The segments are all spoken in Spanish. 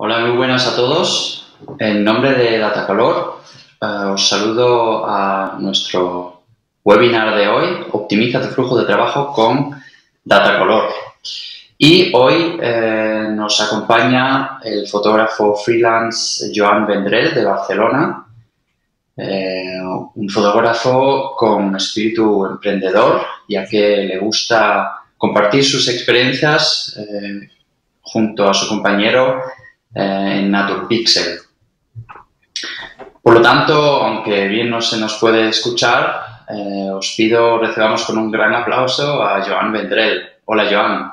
Hola, muy buenas a todos. En nombre de Datacolor, os saludo a nuestro webinar de hoy, Optimiza tu flujo de trabajo con Datacolor. Y hoy nos acompaña el fotógrafo freelance Joan Vendrell de Barcelona, un fotógrafo con espíritu emprendedor, ya que le gusta compartir sus experiencias junto a su compañero en NaturPixel. Por lo tanto, aunque bien no se nos puede escuchar, os pido recibamos con un gran aplauso a Joan Vendrell. Hola, Joan.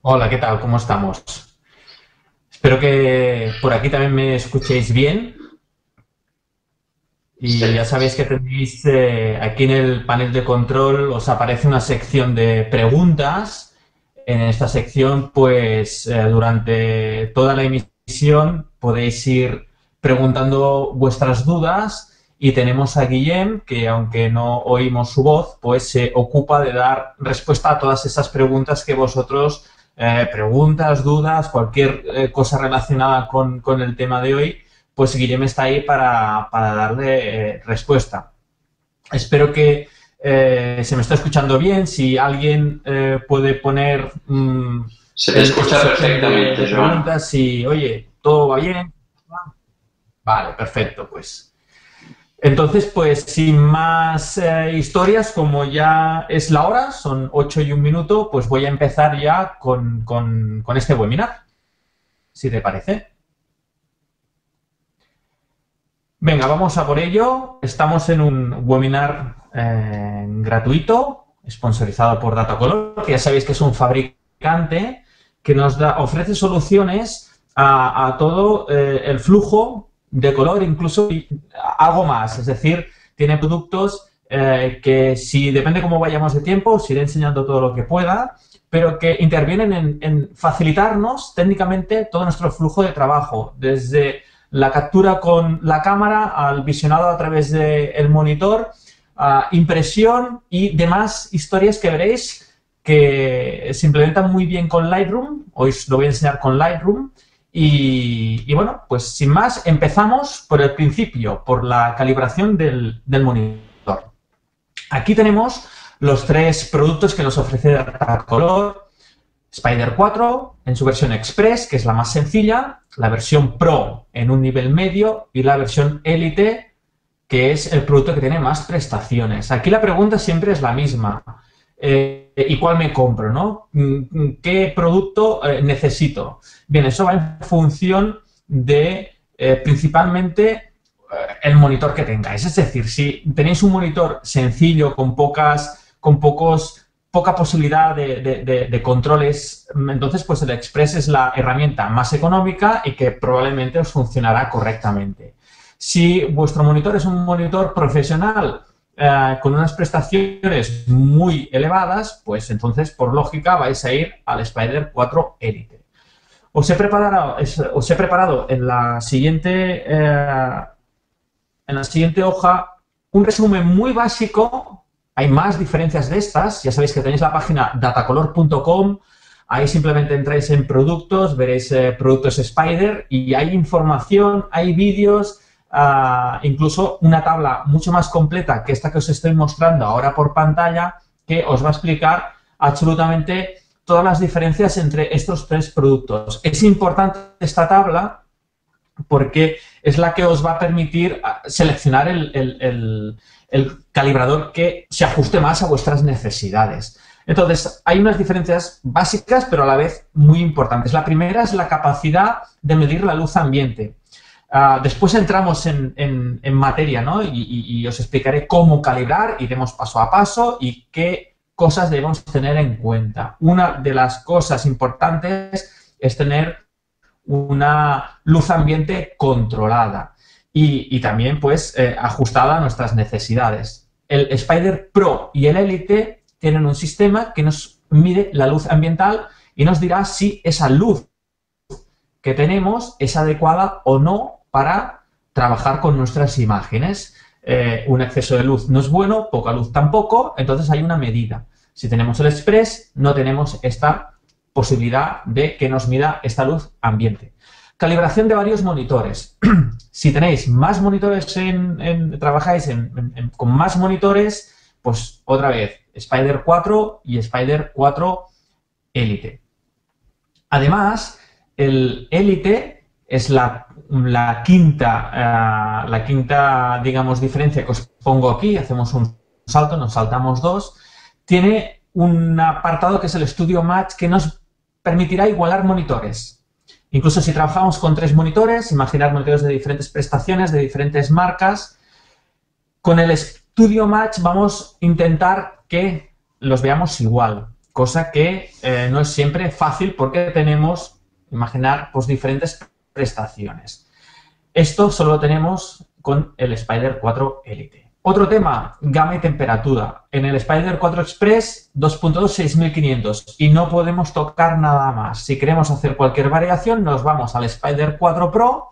Hola, ¿qué tal? ¿Cómo estamos? Espero que por aquí también me escuchéis bien Sí. y ya sabéis que tenéis aquí en el panel de control os aparece una sección de preguntas. En esta sección, pues durante toda la emisión podéis ir preguntando vuestras dudas y tenemos a Guillem, que aunque no oímos su voz, pues se ocupa de dar respuesta a todas esas preguntas que vosotros preguntas, dudas, cualquier cosa relacionada con el tema de hoy, pues Guillem está ahí para darle respuesta. Espero que se me está escuchando bien. Si alguien puede poner Se te esta escucha sección perfectamente, de Joan. preguntas, si, oye, todo va bien. Vale, perfecto, pues. Entonces, pues sin más historias, como ya es la hora, son 8:01, pues voy a empezar ya con este webinar, si te parece. Venga, vamos a por ello. Estamos en un webinar gratuito, sponsorizado por Datacolor, que ya sabéis que es un fabricante que ofrece soluciones a todo el flujo de color, incluso algo más. Es decir, tiene productos que, si depende cómo vayamos de tiempo, os iré enseñando todo lo que pueda, pero que intervienen en facilitarnos técnicamente todo nuestro flujo de trabajo, desde la captura con la cámara al visionado a través del monitor, impresión y demás historias que veréis que se implementan muy bien con Lightroom. Hoy os lo voy a enseñar con Lightroom. Y bueno, pues sin más, empezamos por el principio, por la calibración del monitor. Aquí tenemos los tres productos que nos ofrece Datacolor. Spider 4 en su versión Express, que es la más sencilla, la versión Pro en un nivel medio y la versión Elite, que es el producto que tiene más prestaciones. Aquí la pregunta siempre es la misma. ¿Y cuál me compro, no? ¿Qué producto necesito? Bien, eso va en función de principalmente el monitor que tengáis. Es decir, si tenéis un monitor sencillo poca posibilidad de controles, entonces pues el Express es la herramienta más económica y que probablemente os funcionará correctamente. Si vuestro monitor es un monitor profesional con unas prestaciones muy elevadas, pues entonces por lógica vais a ir al Spider 4 Elite. Os he preparado en la siguiente hoja un resumen muy básico. Hay más diferencias de estas. Ya sabéis que tenéis la página datacolor.com. Ahí simplemente entráis en productos, veréis productos Spider y hay información, hay vídeos, incluso una tabla mucho más completa que esta que os estoy mostrando ahora por pantalla, que os va a explicar absolutamente todas las diferencias entre estos tres productos. Es importante esta tabla porque es la que os va a permitir seleccionar el calibrador que se ajuste más a vuestras necesidades. Entonces, hay unas diferencias básicas, pero a la vez muy importantes. La primera es la capacidad de medir la luz ambiente. Después entramos en materia, ¿no? Y os explicaré cómo calibrar, iremos paso a paso y qué cosas debemos tener en cuenta. Una de las cosas importantes es tener una luz ambiente controlada y también pues ajustada a nuestras necesidades. El Spider Pro y el Elite tienen un sistema que nos mide la luz ambiental y nos dirá si esa luz que tenemos es adecuada o no para trabajar con nuestras imágenes. Un exceso de luz no es bueno, poca luz tampoco, entonces hay una medida. Si tenemos el Express, no tenemos esta posibilidad de que nos mida esta luz ambiente. Calibración de varios monitores. Si tenéis más monitores, trabajáis con más monitores, pues otra vez, Spider 4 y Spider 4 Elite. Además, el Elite es la quinta, digamos, diferencia que os pongo aquí. Hacemos un salto, nos saltamos dos. Tiene un apartado que es el Studio Match, que nos permitirá igualar monitores. Incluso si trabajamos con 3 monitores, imaginar monitores de diferentes prestaciones, de diferentes marcas, con el Studio Match vamos a intentar que los veamos igual, cosa que no es siempre fácil porque tenemos, imaginar, pues diferentes prestaciones. Esto solo lo tenemos con el Spider 4 Elite. Otro tema, gama y temperatura. En el Spider 4 Express 2.2 6500 y no podemos tocar nada más. Si queremos hacer cualquier variación, nos vamos al Spider 4 Pro,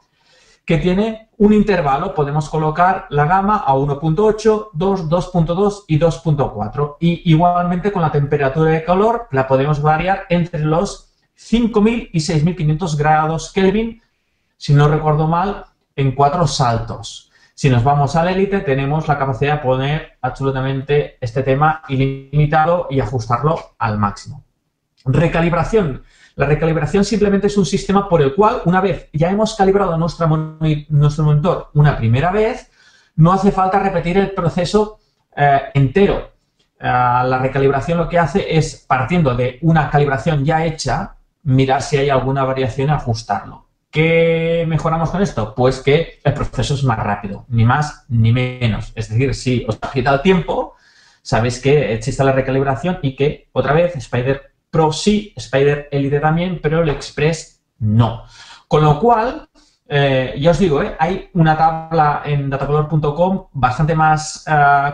que tiene un intervalo. Podemos colocar la gama a 1.8, 2, 2.2 y 2.4. Y igualmente con la temperatura de color la podemos variar entre los 5000 y 6500 grados Kelvin, si no recuerdo mal, en 4 saltos. Si nos vamos al Elite, tenemos la capacidad de poner absolutamente este tema ilimitado y ajustarlo al máximo. Recalibración. La recalibración simplemente es un sistema por el cual, una vez ya hemos calibrado nuestro monitor una primera vez, no hace falta repetir el proceso entero. La recalibración lo que hace es, partiendo de una calibración ya hecha, mirar si hay alguna variación y ajustarlo. ¿Qué mejoramos con esto? Pues que el proceso es más rápido, ni más ni menos. Es decir, si os ha quitado tiempo, sabéis que existe la recalibración y que, otra vez, Spider Pro sí, Spider Elite también, pero el Express no. Con lo cual, ya os digo, hay una tabla en datacolor.com bastante más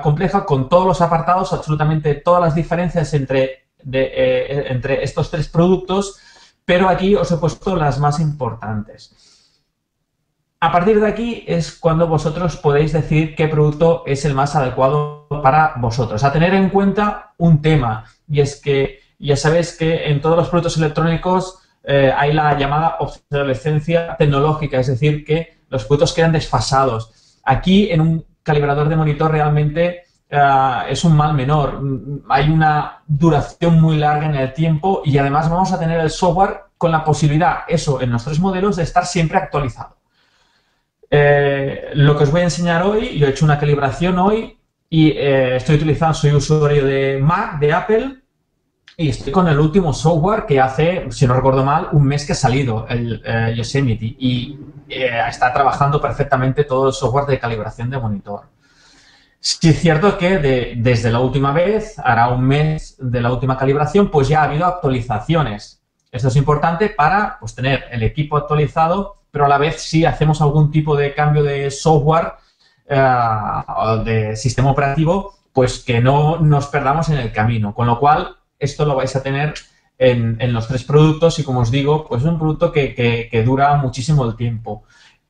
compleja, con todos los apartados, absolutamente todas las diferencias entre estos 3 productos, pero aquí os he puesto las más importantes. A partir de aquí es cuando vosotros podéis decir qué producto es el más adecuado para vosotros. A tener en cuenta un tema, y es que ya sabéis que en todos los productos electrónicos hay la llamada obsolescencia tecnológica, es decir, que los productos quedan desfasados. Aquí, en un calibrador de monitor, realmente es un mal menor. Hay una duración muy larga en el tiempo y además vamos a tener el software con la posibilidad, eso en los 3 modelos, de estar siempre actualizado. Lo que os voy a enseñar hoy, yo he hecho una calibración hoy y soy usuario de Mac, de Apple, y estoy con el último software que hace, si no recuerdo mal, un mes que ha salido, el Yosemite, y está trabajando perfectamente todo el software de calibración de monitor. Sí es cierto que desde la última vez, hará un mes de la última calibración, pues ya ha habido actualizaciones. Esto es importante para, pues, tener el equipo actualizado, pero a la vez si hacemos algún tipo de cambio de software o de sistema operativo, pues que no nos perdamos en el camino. Con lo cual, esto lo vais a tener en los 3 productos y, como os digo, pues es un producto que dura muchísimo el tiempo.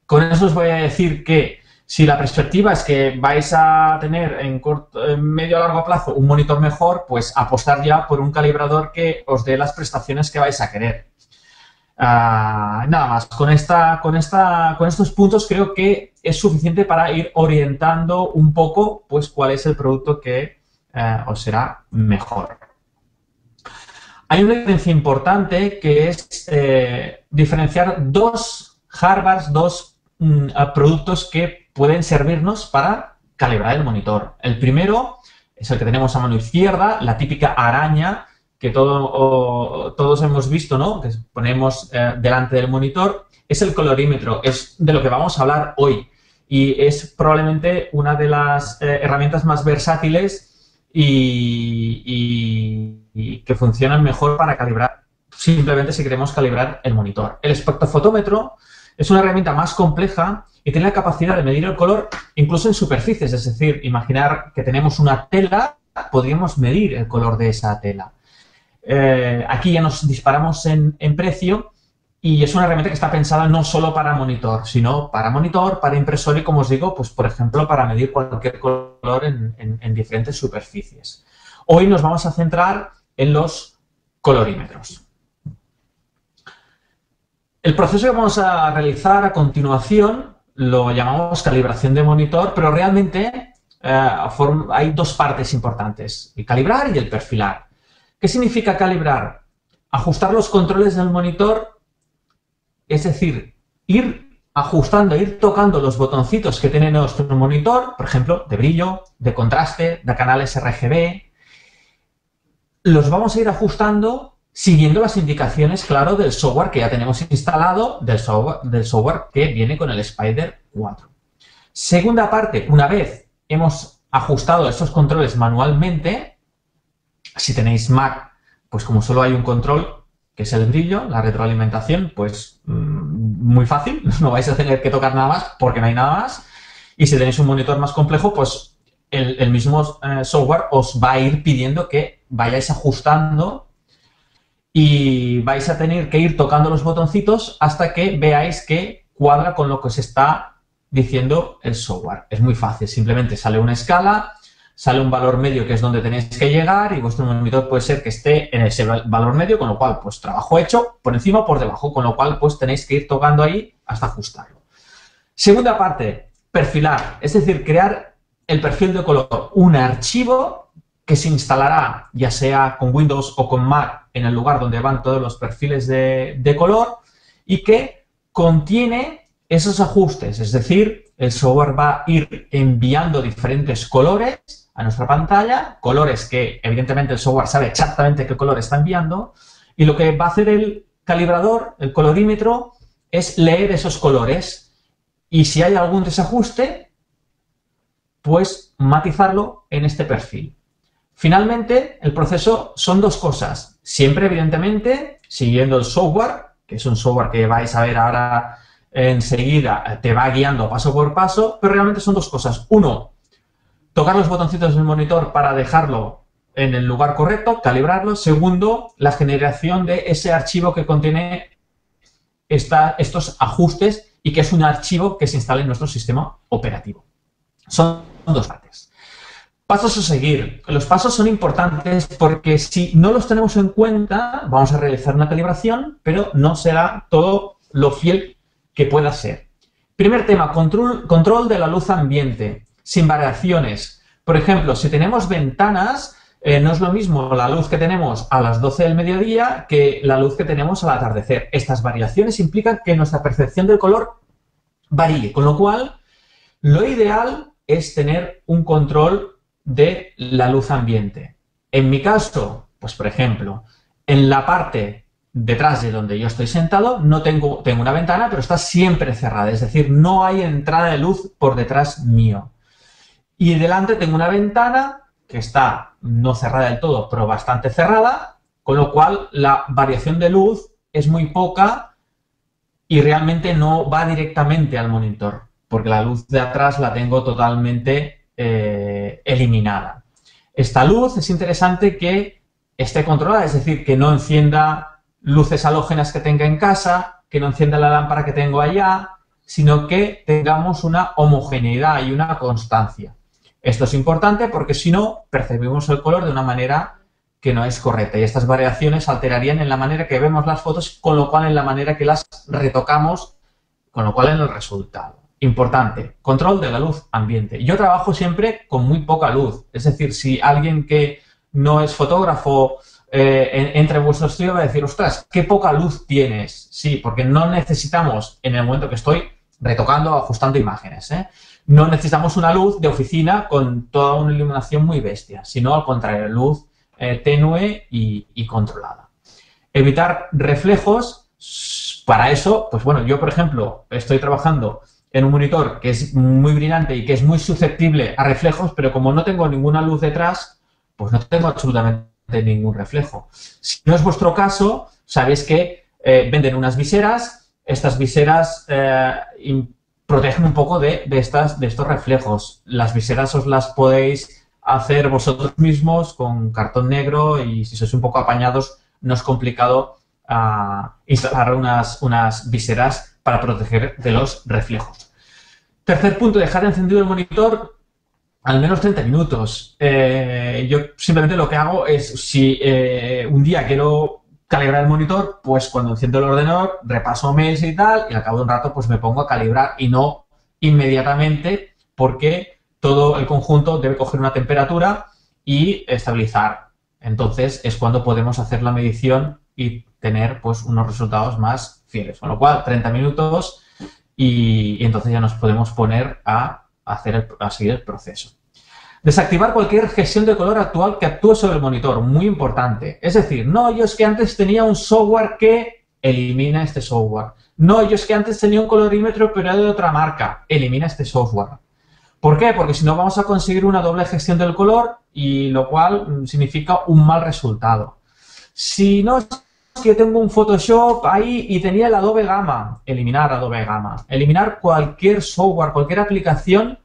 Con eso os voy a decir que si la perspectiva es que vais a tener en medio a largo plazo un monitor mejor, pues apostar ya por un calibrador que os dé las prestaciones que vais a querer. Nada más, con estos puntos creo que es suficiente para ir orientando un poco pues cuál es el producto que os será mejor. Hay una diferencia importante que es diferenciar 2 hardwares, 2 productos que pueden servirnos para calibrar el monitor. El primero es el que tenemos a mano izquierda, la típica araña que todos hemos visto, ¿no? Que ponemos delante del monitor. Es el colorímetro, es de lo que vamos a hablar hoy. Y es probablemente una de las herramientas más versátiles y que funcionan mejor para calibrar, simplemente si queremos calibrar el monitor. El espectrofotómetro es una herramienta más compleja y tiene la capacidad de medir el color incluso en superficies. Es decir, imaginar que tenemos una tela, podríamos medir el color de esa tela. Aquí ya nos disparamos en precio y es una herramienta que está pensada no solo para monitor, sino para monitor, para impresor y, como os digo, pues por ejemplo, para medir cualquier color en diferentes superficies. Hoy nos vamos a centrar en los colorímetros. El proceso que vamos a realizar a continuación lo llamamos calibración de monitor, pero realmente hay dos partes importantes, el calibrar y el perfilar. ¿Qué significa calibrar? Ajustar los controles del monitor, es decir, ir ajustando, ir tocando los botoncitos que tiene nuestro monitor, por ejemplo, de brillo, de contraste, de canales RGB. Los vamos a ir ajustando siguiendo las indicaciones, claro, del software que ya tenemos instalado, del software que viene con el Spyder 4. Segunda parte, una vez hemos ajustado estos controles manualmente, si tenéis Mac, pues como solo hay un control, que es el brillo, la retroalimentación, pues muy fácil, no vais a tener que tocar nada más porque no hay nada más. Y si tenéis un monitor más complejo, pues el mismo software os va a ir pidiendo que vayáis ajustando y vais a tener que ir tocando los botoncitos hasta que veáis que cuadra con lo que os está diciendo el software. Es muy fácil, simplemente sale una escala, sale un valor medio que es donde tenéis que llegar y vuestro monitor puede ser que esté en ese valor medio, con lo cual, pues trabajo hecho por encima o por debajo, con lo cual, pues tenéis que ir tocando ahí hasta ajustarlo. Segunda parte, perfilar, es decir, crear el perfil de color, un archivo que se instalará ya sea con Windows o con Mac en el lugar donde van todos los perfiles de color y que contiene esos ajustes, es decir, el software va a ir enviando diferentes colores a nuestra pantalla, colores que evidentemente el software sabe exactamente qué color está enviando y lo que va a hacer el calibrador, el colorímetro, es leer esos colores y si hay algún desajuste, pues matizarlo en este perfil. Finalmente, el proceso son dos cosas. Siempre, evidentemente, siguiendo el software, que es un software que vais a ver ahora enseguida, te va guiando paso por paso, pero realmente son dos cosas. Uno, tocar los botoncitos del monitor para dejarlo en el lugar correcto, calibrarlo. Segundo, la generación de ese archivo que contiene estos ajustes y que es un archivo que se instala en nuestro sistema operativo. Son dos partes. Pasos a seguir. Los pasos son importantes porque si no los tenemos en cuenta, vamos a realizar una calibración, pero no será todo lo fiel que pueda ser. Primer tema, control de la luz ambiente, sin variaciones. Por ejemplo, si tenemos ventanas, no es lo mismo la luz que tenemos a las 12 del mediodía que la luz que tenemos al atardecer. Estas variaciones implican que nuestra percepción del color varíe, con lo cual lo ideal es tener un control de la luz ambiente. En mi caso, pues por ejemplo, en la parte detrás de donde yo estoy sentado no tengo una ventana, pero está siempre cerrada, es decir, no hay entrada de luz por detrás mío. Y delante tengo una ventana que está no cerrada del todo, pero bastante cerrada, con lo cual la variación de luz es muy poca y realmente no va directamente al monitor, porque la luz de atrás la tengo totalmente eliminada. Esta luz es interesante que esté controlada, es decir, que no encienda luces halógenas que tenga en casa, que no encienda la lámpara que tengo allá, sino que tengamos una homogeneidad y una constancia. Esto es importante porque si no, percibimos el color de una manera que no es correcta y estas variaciones alterarían en la manera que vemos las fotos, con lo cual en la manera que las retocamos, con lo cual en el resultado. Importante, control de la luz ambiente. Yo trabajo siempre con muy poca luz. Es decir, si alguien que no es fotógrafo entra en vuestro estudio va a decir, ostras, qué poca luz tienes. Sí, porque no necesitamos, en el momento que estoy retocando o ajustando imágenes, no necesitamos una luz de oficina con toda una iluminación muy bestia, sino al contrario, luz tenue y controlada. Evitar reflejos, para eso, pues bueno, yo por ejemplo estoy trabajando en un monitor que es muy brillante y que es muy susceptible a reflejos, pero como no tengo ninguna luz detrás, pues no tengo absolutamente ningún reflejo. Si no es vuestro caso, sabéis que venden unas viseras, estas viseras protegen un poco de estos reflejos. Las viseras os las podéis hacer vosotros mismos con cartón negro y si sois un poco apañados no es complicado instalar unas viseras para proteger de los reflejos. Tercer punto, dejar encendido el monitor al menos 30 minutos. Yo simplemente lo que hago es, si un día quiero calibrar el monitor, pues cuando enciendo el ordenador, repaso mails y tal, y al cabo de un rato pues me pongo a calibrar y no inmediatamente, porque todo el conjunto debe coger una temperatura y estabilizar. Entonces es cuando podemos hacer la medición y tener pues unos resultados más fieles. Con lo cual, 30 minutos y entonces ya nos podemos poner a seguir el proceso. Desactivar cualquier gestión de color actual que actúe sobre el monitor, muy importante. Es decir, no, yo es que antes tenía un software que elimina este software. No, yo es que antes tenía un colorímetro pero era de otra marca, elimina este software. ¿Por qué? Porque si no vamos a conseguir una doble gestión del color y lo cual significa un mal resultado. Si no es que tengo un Photoshop ahí y tenía el Adobe Gamma, eliminar Adobe Gamma. Eliminar cualquier software, cualquier aplicación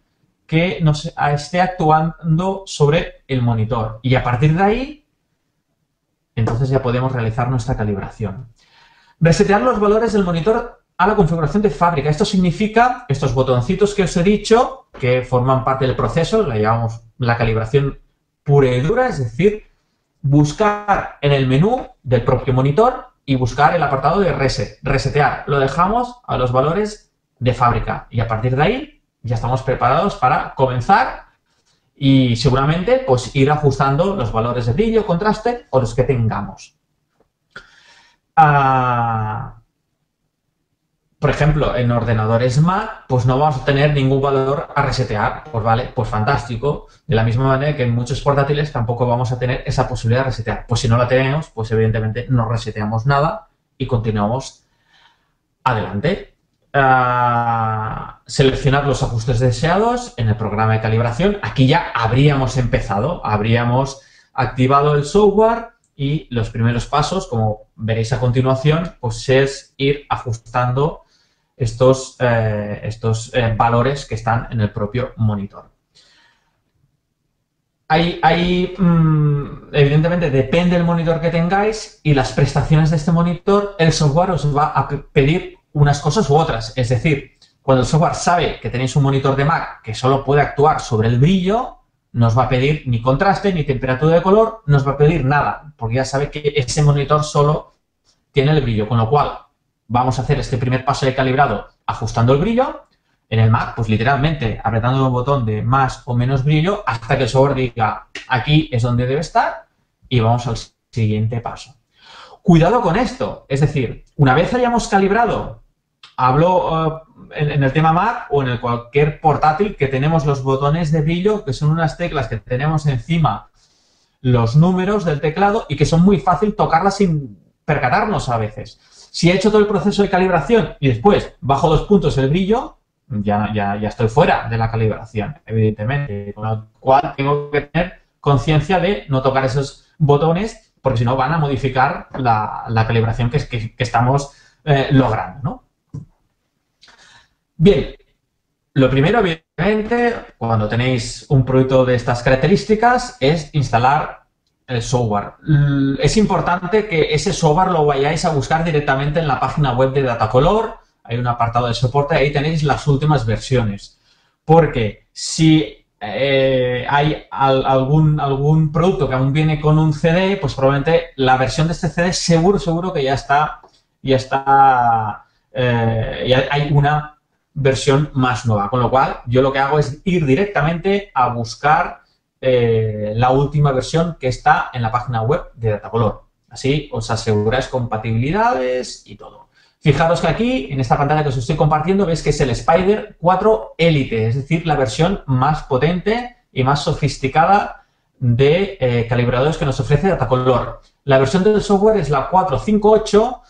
que nos esté actuando sobre el monitor. Y a partir de ahí, entonces ya podemos realizar nuestra calibración. Resetear los valores del monitor a la configuración de fábrica. Esto significa estos botoncitos que os he dicho, que forman parte del proceso, la llamamos la calibración pura y dura, es decir, buscar en el menú del propio monitor y buscar el apartado de reset. Resetear. Lo dejamos a los valores de fábrica. Y a partir de ahí ya estamos preparados para comenzar y seguramente pues ir ajustando los valores de brillo, contraste o los que tengamos. Por ejemplo, en ordenadores Mac, pues no vamos a tener ningún valor a resetear. Pues vale, pues fantástico. De la misma manera que en muchos portátiles tampoco vamos a tener esa posibilidad de resetear. Pues si no la tenemos, pues evidentemente no reseteamos nada y continuamos adelante. Seleccionar los ajustes deseados en el programa de calibración. Aquí ya habríamos empezado, habríamos activado el software y los primeros pasos, como veréis a continuación, pues es ir ajustando estos valores que están en el propio monitor. Evidentemente, depende del monitor que tengáis y las prestaciones de este monitor, el software os va a pedir unas cosas u otras. Es decir, cuando el software sabe que tenéis un monitor de Mac que solo puede actuar sobre el brillo, no os va a pedir ni contraste, ni temperatura de color, no os va a pedir nada, porque ya sabe que ese monitor solo tiene el brillo, con lo cual vamos a hacer este primer paso de calibrado ajustando el brillo. En el Mac, pues literalmente apretando el botón de más o menos brillo hasta que el software diga aquí es donde debe estar y vamos al siguiente paso. Cuidado con esto, es decir, una vez hayamos calibrado, hablo en el tema Mac o en el cualquier portátil que tenemos los botones de brillo, que son unas teclas que tenemos encima los números del teclado y que son muy fácil tocarlas sin percatarnos a veces. Si he hecho todo el proceso de calibración y después bajo 2 puntos el brillo, ya estoy fuera de la calibración, evidentemente. Con lo cual tengo que tener conciencia de no tocar esos botones porque si no van a modificar la calibración que estamos logrando, ¿no? Bien, lo primero, evidentemente, cuando tenéis un producto de estas características, es instalar el software. Es importante que ese software lo vayáis a buscar directamente en la página web de Datacolor. Hay un apartado de soporte, ahí tenéis las últimas versiones. Porque si hay algún producto que aún viene con un CD, pues probablemente la versión de este CD seguro que ya hay una versión más nueva. Con lo cual, yo lo que hago es ir directamente a buscar la última versión que está en la página web de Datacolor. Así os aseguráis compatibilidades y todo. Fijaros que aquí, en esta pantalla que os estoy compartiendo, veis que es el Spyder 4 Elite, es decir, la versión más potente y más sofisticada de calibradores que nos ofrece Datacolor. La versión del software es la 4.5.8,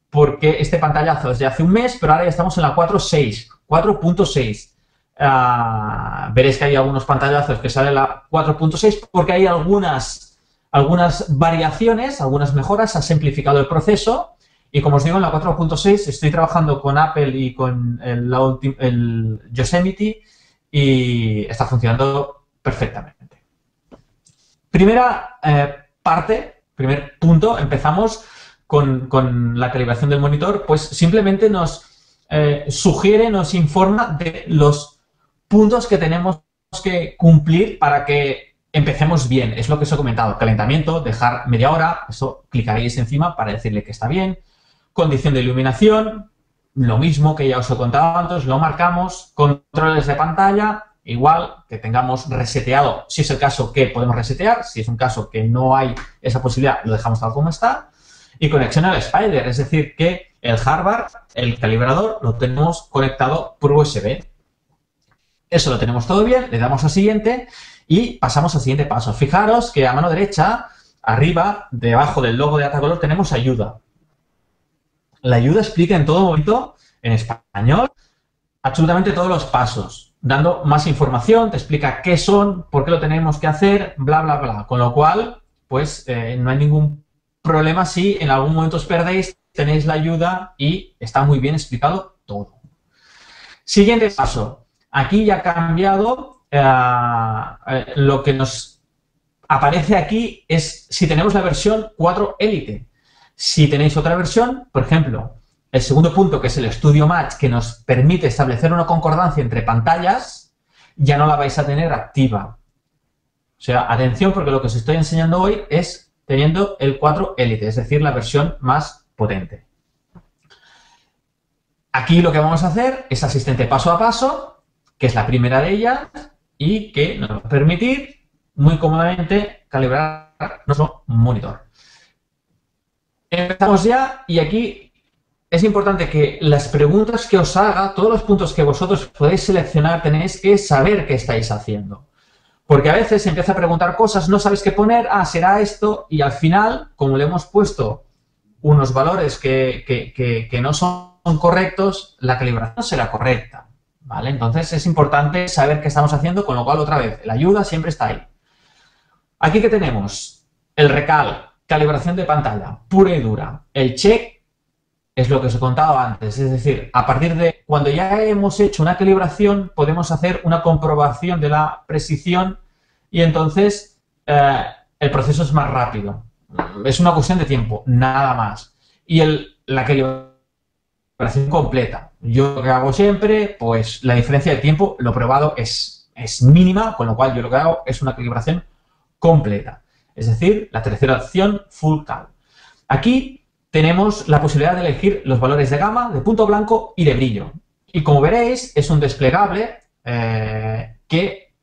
porque este pantallazo es de hace un mes, pero ahora ya estamos en la 4.6. Veréis que hay algunos pantallazos que sale la 4.6 porque hay algunas variaciones, algunas mejoras, ha simplificado el proceso. Y como os digo, en la 4.6 estoy trabajando con Apple y con el Yosemite y está funcionando perfectamente. Primera primer punto, empezamos con la calibración del monitor, pues simplemente nos sugiere, nos informa de los puntos que tenemos que cumplir para que empecemos bien, es lo que os he comentado. Calentamiento, dejar media hora, eso clicaréis encima para decirle que está bien. Condición de iluminación, lo mismo que ya os he contado antes, lo marcamos. Controles de pantalla, igual que tengamos reseteado, si es el caso que podemos resetear, si es un caso que no hay esa posibilidad, lo dejamos tal como está. Y conexión al Spider, es decir, que el hardware, el calibrador, lo tenemos conectado por USB. Eso lo tenemos todo bien, le damos a siguiente y pasamos al siguiente paso. Fijaros que a mano derecha, arriba, debajo del logo de Datacolor, tenemos ayuda. La ayuda explica en todo momento, en español, absolutamente todos los pasos, dando más información, te explica qué son, por qué lo tenemos que hacer, bla, bla, bla. Con lo cual, pues no hay ningún problema si en algún momento os perdéis, tenéis la ayuda y está muy bien explicado todo. Siguiente paso. Aquí ya ha cambiado, lo que nos aparece aquí es si tenemos la versión 4 Elite. Si tenéis otra versión, por ejemplo, el segundo punto, que es el Studio Match, que nos permite establecer una concordancia entre pantallas, ya no la vais a tener activa. O sea, atención, porque lo que os estoy enseñando hoy es teniendo el 4 Elite, es decir, la versión más potente. Aquí lo que vamos a hacer es asistente paso a paso, que es la primera de ellas, y que nos va a permitir muy cómodamente calibrar nuestro monitor. Empezamos ya, y aquí es importante que las preguntas que os haga, todos los puntos que vosotros podéis seleccionar, tenéis que saber qué estáis haciendo. Porque a veces se empieza a preguntar cosas, no sabes qué poner, será esto, y al final, como le hemos puesto unos valores que no son correctos, la calibración será correcta, ¿vale? Entonces es importante saber qué estamos haciendo, con lo cual, otra vez, la ayuda siempre está ahí. Aquí que tenemos el recal, calibración de pantalla, pura y dura. El check es lo que os he contado antes, es decir, a partir de cuando ya hemos hecho una calibración, podemos hacer una comprobación de la precisión y entonces el proceso es más rápido. Es una cuestión de tiempo, nada más. Y la calibración completa. Yo lo que hago siempre, pues la diferencia de tiempo, lo probado, es mínima, con lo cual yo lo que hago es una calibración completa. Es decir, la tercera opción, Full Cal. Aquí tenemos la posibilidad de elegir los valores de gama, de punto blanco y de brillo. Y como veréis, es un desplegable que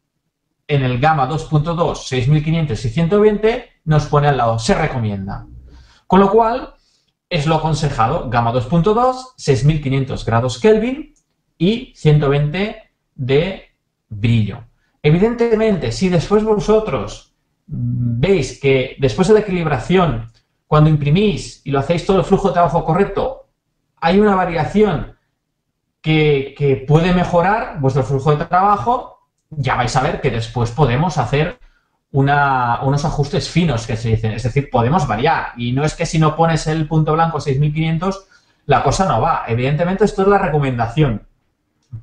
en el gama 2.2, 6500 y 120 nos pone al lado, se recomienda. Con lo cual, es lo aconsejado, gama 2.2, 6500 grados Kelvin y 120 de brillo. Evidentemente, si después vosotros veis que después de la calibración, cuando imprimís y lo hacéis todo el flujo de trabajo correcto, hay una variación que puede mejorar vuestro flujo de trabajo, ya vais a ver que después podemos hacer unos ajustes finos, que se dicen. Es decir, podemos variar. Y no es que si no pones el punto blanco 6500, la cosa no va. Evidentemente, esto es la recomendación.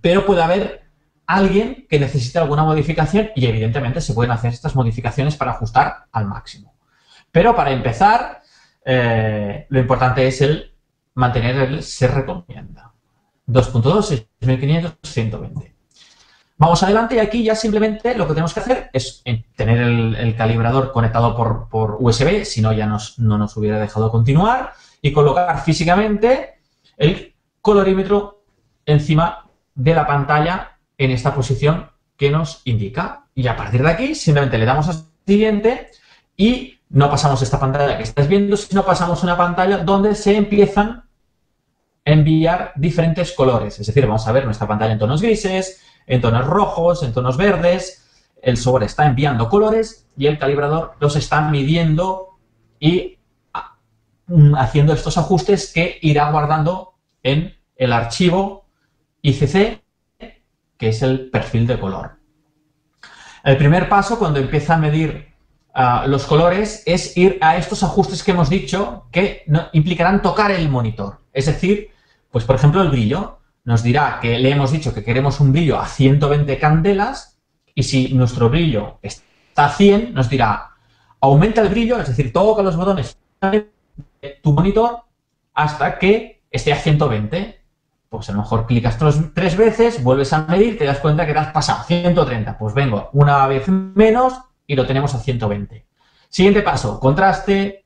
Pero puede haber alguien que necesite alguna modificación y evidentemente se pueden hacer estas modificaciones para ajustar al máximo. Pero para empezar, lo importante es el mantener el se recomienda. 2.2, 6500, 120. Vamos adelante y aquí ya simplemente lo que tenemos que hacer es tener el calibrador conectado por USB, si no ya no nos hubiera dejado continuar, y colocar físicamente el colorímetro encima de la pantalla en esta posición que nos indica. Y a partir de aquí simplemente le damos a siguiente y no pasamos esta pantalla que estás viendo, sino pasamos una pantalla donde se empiezan a enviar diferentes colores. Es decir, vamos a ver nuestra pantalla en tonos grises, en tonos rojos, en tonos verdes. El software está enviando colores y el calibrador los está midiendo y haciendo estos ajustes que irá guardando en el archivo ICC, que es el perfil de color. El primer paso, cuando empieza a medir los colores, es ir a estos ajustes que hemos dicho que implicarán tocar el monitor. Es decir, pues por ejemplo el brillo. Nos dirá que le hemos dicho que queremos un brillo a 120 candelas y si nuestro brillo está a 100, nos dirá aumenta el brillo, es decir, toca los botones de tu monitor hasta que esté a 120. Pues a lo mejor clicas tres veces, vuelves a medir, te das cuenta que te has pasado a 130. Pues vengo una vez menos y lo tenemos a 120. Siguiente paso, contraste,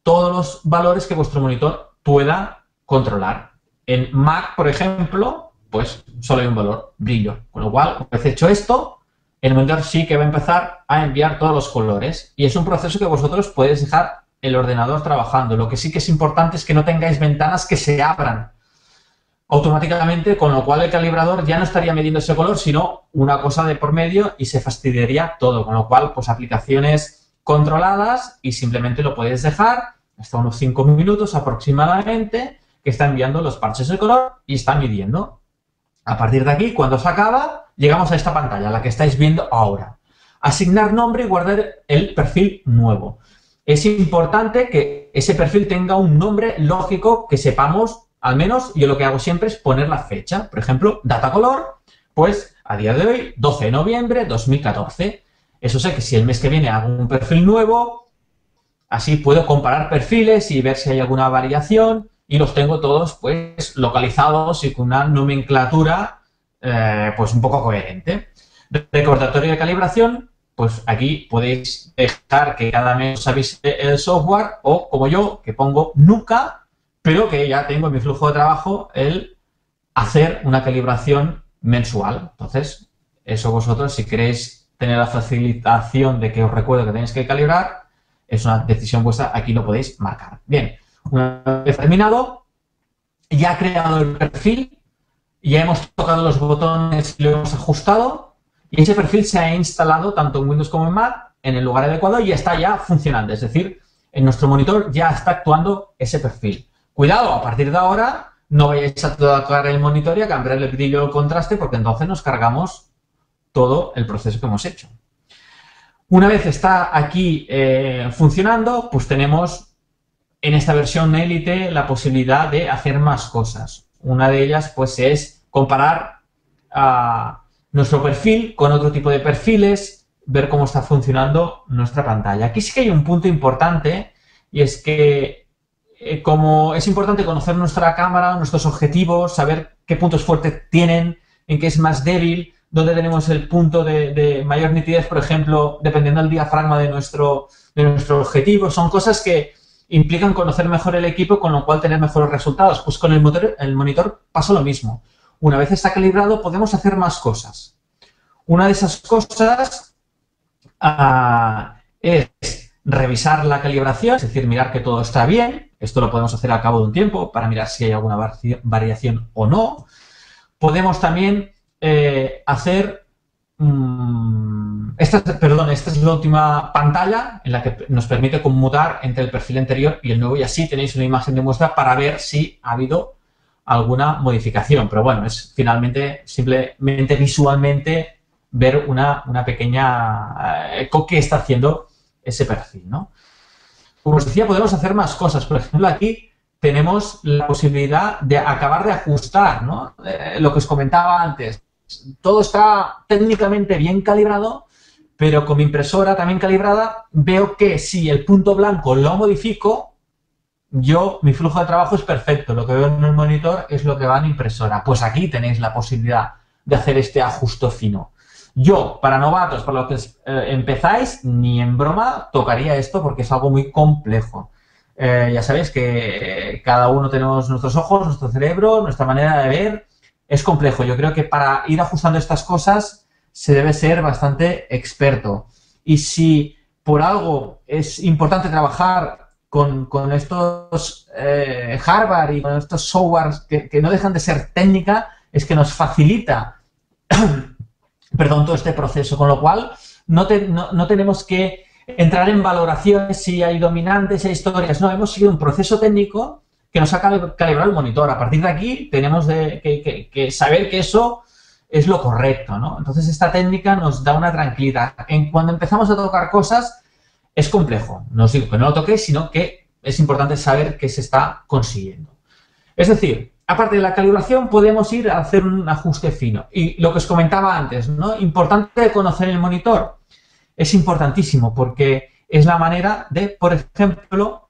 todos los valores que vuestro monitor pueda controlar. En Mac, por ejemplo, pues solo hay un valor, brillo. Con lo cual, una vez hecho esto, el monitor sí que va a empezar a enviar todos los colores. Y es un proceso que vosotros podéis dejar el ordenador trabajando. Lo que sí que es importante es que no tengáis ventanas que se abran automáticamente, con lo cual el calibrador ya no estaría midiendo ese color, sino una cosa de por medio y se fastidiaría todo. Con lo cual, pues aplicaciones controladas y simplemente lo podéis dejar hasta unos 5 minutos aproximadamente, que está enviando los parches de color y está midiendo. A partir de aquí, cuando se acaba, llegamos a esta pantalla, la que estáis viendo ahora. Asignar nombre y guardar el perfil nuevo. Es importante que ese perfil tenga un nombre lógico que sepamos. Al menos yo lo que hago siempre es poner la fecha. Por ejemplo, Datacolor, pues a día de hoy, 12 de noviembre de 2014. Eso sé que si el mes que viene hago un perfil nuevo, así puedo comparar perfiles y ver si hay alguna variación y los tengo todos pues localizados y con una nomenclatura pues un poco coherente. Recordatorio de calibración, pues aquí podéis dejar que cada mes os avise el software o como yo, que pongo nunca, pero que ya tengo en mi flujo de trabajo el hacer una calibración mensual. Entonces, eso vosotros, si queréis tener la facilitación de que os recuerdo que tenéis que calibrar, es una decisión vuestra, aquí lo podéis marcar. Bien, una vez terminado, ya ha creado el perfil, ya hemos tocado los botones y lo hemos ajustado, y ese perfil se ha instalado tanto en Windows como en Mac en el lugar adecuado y está ya funcionando. Es decir, en nuestro monitor ya está actuando ese perfil. Cuidado, a partir de ahora no vayáis a tocar el monitor y a cambiar el brillo o el contraste, porque entonces nos cargamos todo el proceso que hemos hecho. Una vez está aquí funcionando, pues tenemos en esta versión Elite la posibilidad de hacer más cosas. Una de ellas pues es comparar nuestro perfil con otro tipo de perfiles, ver cómo está funcionando nuestra pantalla. Aquí sí que hay un punto importante y es que como es importante conocer nuestra cámara, nuestros objetivos, saber qué puntos fuertes tienen, en qué es más débil, dónde tenemos el punto de mayor nitidez, por ejemplo, dependiendo del diafragma de nuestro objetivo. Son cosas que implican conocer mejor el equipo, con lo cual tener mejores resultados. Pues con el monitor pasa lo mismo. Una vez está calibrado, podemos hacer más cosas. Una de esas cosas es revisar la calibración, es decir, mirar que todo está bien. Esto lo podemos hacer al cabo de un tiempo para mirar si hay alguna variación o no. Podemos también hacer... esta es la última pantalla en la que nos permite conmutar entre el perfil anterior y el nuevo, y así tenéis una imagen de muestra para ver si ha habido alguna modificación. Pero bueno, es finalmente simplemente visualmente ver una pequeña... qué está haciendo ese perfil, ¿no? Como os decía, podemos hacer más cosas. Por ejemplo, aquí tenemos la posibilidad de acabar de ajustar, ¿no? Lo que os comentaba antes. Todo está técnicamente bien calibrado, pero con mi impresora también calibrada, veo que si el punto blanco lo modifico, mi flujo de trabajo es perfecto. Lo que veo en el monitor es lo que va en impresora. Pues aquí tenéis la posibilidad de hacer este ajuste fino. Yo, para novatos, para los que empezáis, ni en broma tocaría esto porque es algo muy complejo. Ya sabéis que cada uno tenemos nuestros ojos, nuestro cerebro, nuestra manera de ver. Es complejo. Yo creo que para ir ajustando estas cosas se debe ser bastante experto. Y si por algo es importante trabajar con estos hardware y con estos softwares que no dejan de ser técnica, es que nos facilita todo este proceso, con lo cual no tenemos que entrar en valoraciones si hay dominantes, si hay historias. No, hemos seguido un proceso técnico que nos ha calibrado el monitor. A partir de aquí tenemos que saber que eso es lo correcto, ¿no? Entonces esta técnica nos da una tranquilidad. Cuando empezamos a tocar cosas es complejo. No os digo que no lo toquéis, sino que es importante saber qué se está consiguiendo. Es decir, aparte de la calibración, podemos ir a hacer un ajuste fino. Y lo que os comentaba antes, ¿no? Importante conocer el monitor. Es importantísimo porque es la manera de, por ejemplo,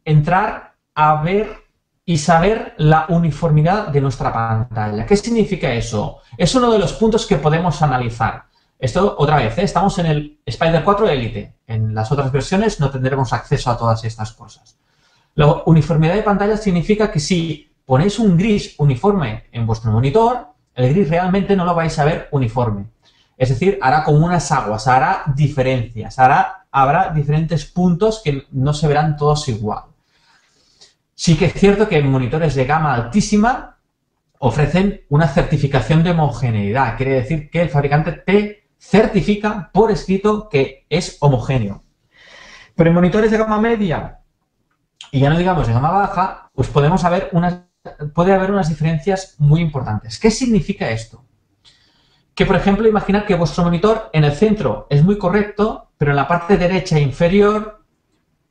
entrar a ver y saber la uniformidad de nuestra pantalla. ¿Qué significa eso? Es uno de los puntos que podemos analizar. Esto, otra vez, estamos en el Spider 4 Elite. En las otras versiones no tendremos acceso a todas estas cosas. La uniformidad de pantalla significa que si ponéis un gris uniforme en vuestro monitor, el gris realmente no lo vais a ver uniforme. Es decir, hará como unas aguas, hará diferencias, habrá diferentes puntos que no se verán todos igual. Sí que es cierto que en monitores de gama altísima ofrecen una certificación de homogeneidad. Quiere decir que el fabricante te certifica por escrito que es homogéneo. Pero en monitores de gama media, y ya no digamos de gama baja, pues puede haber unas diferencias muy importantes. ¿Qué significa esto? Que, por ejemplo, imaginad que vuestro monitor en el centro es muy correcto, pero en la parte derecha inferior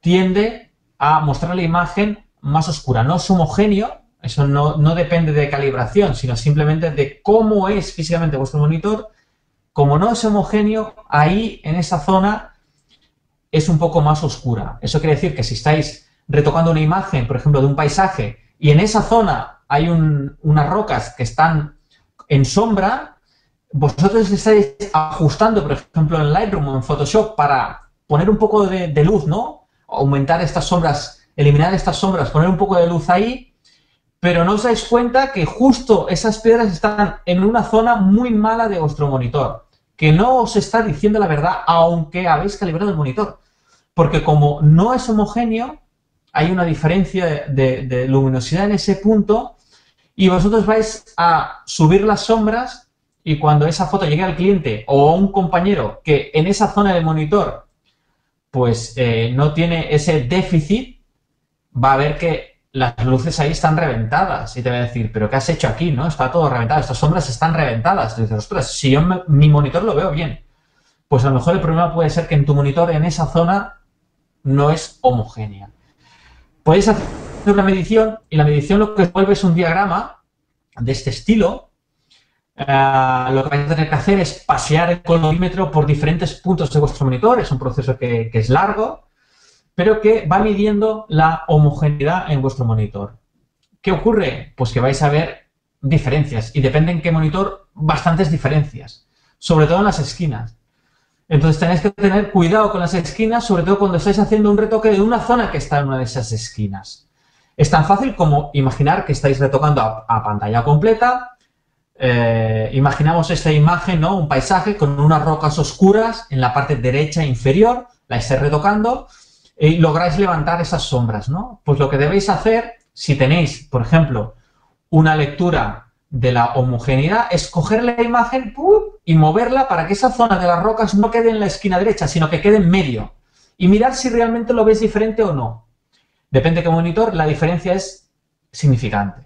tiende a mostrar la imagen más oscura. No es homogéneo, eso no depende de calibración, sino simplemente de cómo es físicamente vuestro monitor. Como no es homogéneo, ahí en esa zona es un poco más oscura. Eso quiere decir que si estáis retocando una imagen, por ejemplo, de un paisaje, y en esa zona hay unas rocas que están en sombra, vosotros estáis ajustando, por ejemplo, en Lightroom o en Photoshop para poner un poco de luz, ¿no? Aumentar estas sombras, eliminar estas sombras, poner un poco de luz ahí, pero no os dais cuenta que justo esas piedras están en una zona muy mala de vuestro monitor, que no os está diciendo la verdad, aunque habéis calibrado el monitor. Porque como no es homogéneo, hay una diferencia de luminosidad en ese punto y vosotros vais a subir las sombras y cuando esa foto llegue al cliente o a un compañero que en esa zona del monitor pues no tiene ese déficit, va a ver que las luces ahí están reventadas y te va a decir, ¿pero qué has hecho aquí? ¿No? Está todo reventado, estas sombras están reventadas. Y dices, ostras, si yo mi monitor lo veo bien. Pues a lo mejor el problema puede ser que en tu monitor en esa zona no es homogénea. Podéis hacer una medición y la medición lo que vuelve es un diagrama de este estilo. Lo que vais a tener que hacer es pasear el colorímetro por diferentes puntos de vuestro monitor. Es un proceso que es largo, pero que va midiendo la homogeneidad en vuestro monitor. ¿Qué ocurre? Pues que vais a ver diferencias y depende en qué monitor, bastantes diferencias, sobre todo en las esquinas. Entonces tenéis que tener cuidado con las esquinas, sobre todo cuando estáis haciendo un retoque de una zona que está en una de esas esquinas. Es tan fácil como imaginar que estáis retocando a pantalla completa. Imaginamos esta imagen, ¿no? Un paisaje con unas rocas oscuras en la parte derecha inferior, la estáis retocando y lográis levantar esas sombras, ¿no? Pues lo que debéis hacer, si tenéis, por ejemplo, una lectura de la homogeneidad, es coger la imagen y moverla para que esa zona de las rocas no quede en la esquina derecha, sino que quede en medio. Y mirar si realmente lo ves diferente o no. Depende de qué monitor, la diferencia es significante.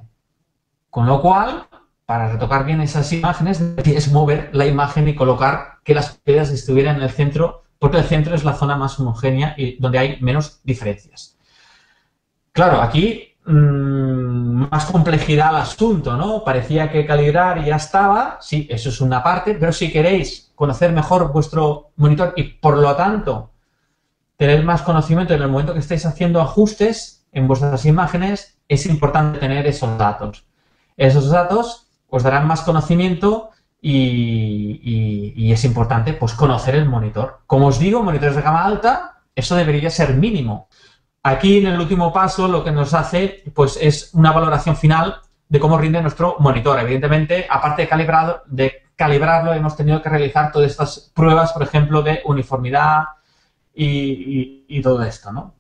Con lo cual, para retocar bien esas imágenes, es mover la imagen y colocar que las piedras estuvieran en el centro, porque el centro es la zona más homogénea y donde hay menos diferencias. Claro, aquí más complejidad al asunto, ¿no? Parecía que calibrar y ya estaba, sí, eso es una parte, pero si queréis conocer mejor vuestro monitor y por lo tanto tener más conocimiento en el momento que estáis haciendo ajustes en vuestras imágenes, es importante tener esos datos. Esos datos os darán más conocimiento y es importante pues conocer el monitor. Como os digo, monitores de gama alta, eso debería ser mínimo. Aquí en el último paso lo que nos hace pues es una valoración final de cómo rinde nuestro monitor. Evidentemente, aparte de calibrarlo, hemos tenido que realizar todas estas pruebas, por ejemplo, de uniformidad y todo esto, ¿no?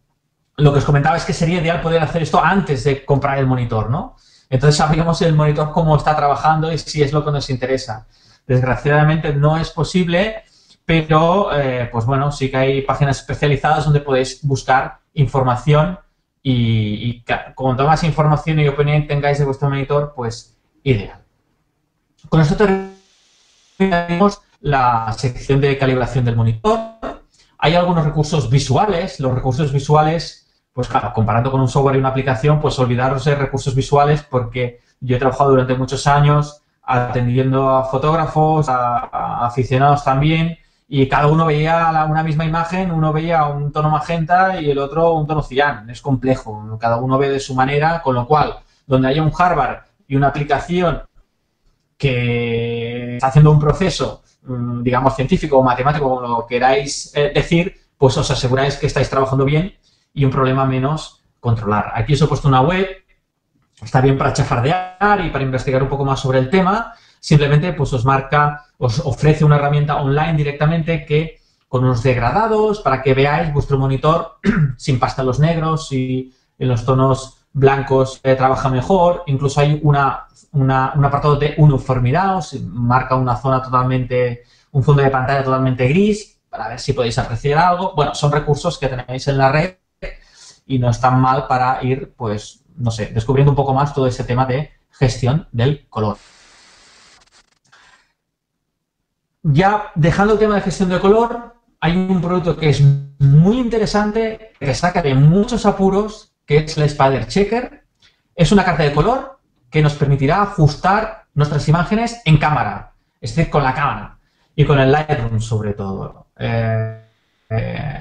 Lo que os comentaba es que sería ideal poder hacer esto antes de comprar el monitor, ¿no? Entonces sabríamos el monitor cómo está trabajando y si es lo que nos interesa. Desgraciadamente no es posible, pero pues bueno, sí que hay páginas especializadas donde podéis buscar información y cuanto más información y opinión tengáis de vuestro monitor, pues ideal. Con esto terminamos la sección de calibración del monitor. Hay algunos recursos visuales. Los recursos visuales, pues claro, comparando con un software y una aplicación, pues olvidaros de recursos visuales porque yo he trabajado durante muchos años atendiendo a fotógrafos, a aficionados también, y cada uno veía una misma imagen, uno veía un tono magenta y el otro un tono cian. Es complejo, cada uno ve de su manera, con lo cual, donde haya un hardware y una aplicación que está haciendo un proceso, digamos, científico o matemático, como lo queráis decir, pues os aseguráis que estáis trabajando bien y un problema menos controlar. Aquí os he puesto una web, está bien para chafardear y para investigar un poco más sobre el tema. Simplemente pues os ofrece una herramienta online directamente que con unos degradados para que veáis vuestro monitor sin pasta en los negros y en los tonos blancos trabaja mejor. Incluso hay un apartado de uniformidad, os marca una zona totalmente, un fondo de pantalla totalmente gris para ver si podéis apreciar algo. Bueno, son recursos que tenéis en la red y no están mal para ir, pues, no sé, descubriendo un poco más todo ese tema de gestión del color. Ya dejando el tema de gestión de color, hay un producto que es muy interesante, que saca de muchos apuros, que es el Spider Checker. Es una carta de color que nos permitirá ajustar nuestras imágenes en cámara, es decir, con la cámara y con el Lightroom sobre todo.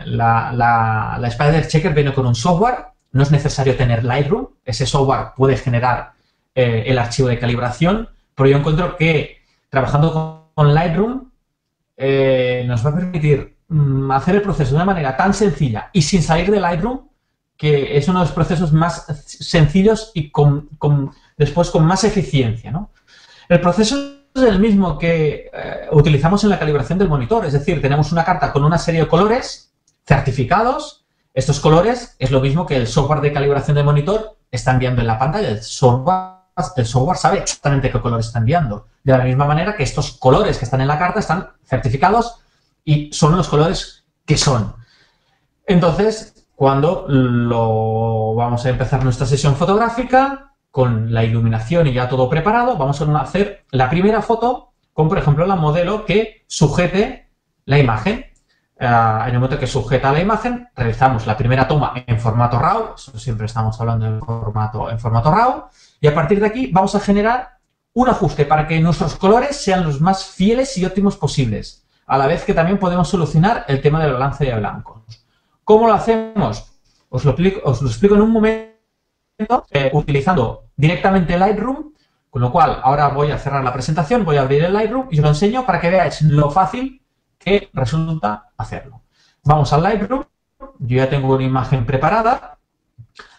La Spider Checker viene con un software, no es necesario tener Lightroom, ese software puede generar el archivo de calibración, pero yo encuentro que trabajando con Lightroom nos va a permitir hacer el proceso de una manera tan sencilla y sin salir de Lightroom, que es uno de los procesos más sencillos y después con más eficiencia, ¿no? El proceso es el mismo que utilizamos en la calibración del monitor, es decir, tenemos una carta con una serie de colores certificados. Estos colores es lo mismo que el software de calibración del monitor está enviando en la pantalla. El software sabe exactamente qué color está enviando. De la misma manera que estos colores que están en la carta están certificados y son los colores que son. Entonces, cuando vamos a empezar nuestra sesión fotográfica, con la iluminación y ya todo preparado, vamos a hacer la primera foto con, por ejemplo, la modelo que sujete la imagen. En el momento que sujeta la imagen, realizamos la primera toma en formato RAW, eso siempre estamos hablando en formato RAW, y a partir de aquí vamos a generar un ajuste para que nuestros colores sean los más fieles y óptimos posibles, a la vez que también podemos solucionar el tema del balance de blancos. ¿Cómo lo hacemos? Os lo explico en un momento, utilizando directamente Lightroom, con lo cual ahora voy a cerrar la presentación, voy a abrir el Lightroom y os lo enseño para que veáis lo fácil que resulta hacerlo. Vamos al Lightroom, yo ya tengo una imagen preparada.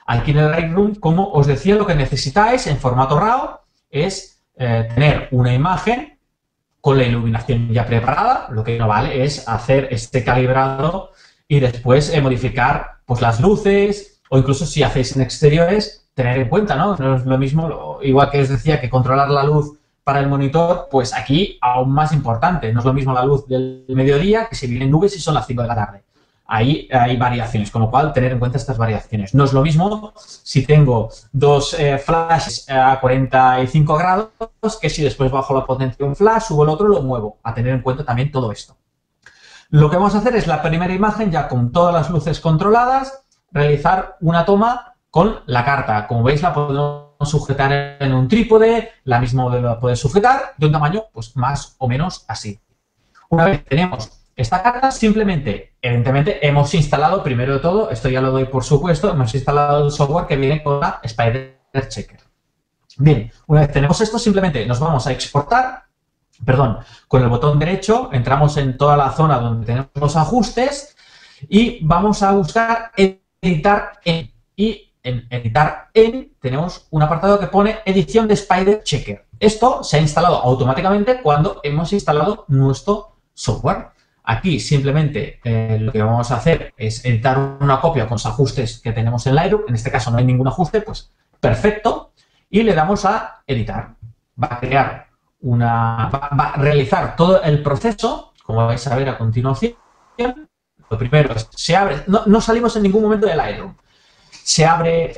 Aquí en el Lightroom, como os decía, lo que necesitáis en formato RAW es tener una imagen con la iluminación ya preparada. Lo que no vale es hacer este calibrado y después modificar pues, las luces, o incluso si hacéis en exteriores, tener en cuenta, ¿no? No es lo mismo, igual que os decía, que controlar la luz para el monitor, pues aquí aún más importante. No es lo mismo la luz del mediodía que si vienen nubes y son las 5 de la tarde. Ahí hay variaciones, con lo cual tener en cuenta estas variaciones. No es lo mismo si tengo dos flashes a 45 grados que si después bajo la potencia de un flash, subo el otro, lo muevo. A tener en cuenta también todo esto. Lo que vamos a hacer es la primera imagen, ya con todas las luces controladas, realizar una toma con la carta. Como veis, la podemos sujetar en un trípode, la misma modelo la puede sujetar de un tamaño pues más o menos así. Una vez tenemos esta carta, simplemente, evidentemente, hemos instalado, primero de todo, esto ya lo doy por supuesto, hemos instalado el software que viene con la Spider Checker. Bien, una vez tenemos esto, simplemente nos vamos a exportar, con el botón derecho, entramos en toda la zona donde tenemos los ajustes y vamos a buscar editar en. Y en editar en tenemos un apartado que pone edición de Spider Checker. Esto se ha instalado automáticamente cuando hemos instalado nuestro software. Aquí simplemente lo que vamos a hacer es editar una copia con los ajustes que tenemos en Lightroom. En este caso no hay ningún ajuste, pues perfecto. Y le damos a editar. Va a realizar todo el proceso, como vais a ver a continuación. Lo primero es, se abre, no salimos en ningún momento de Lightroom. Se abre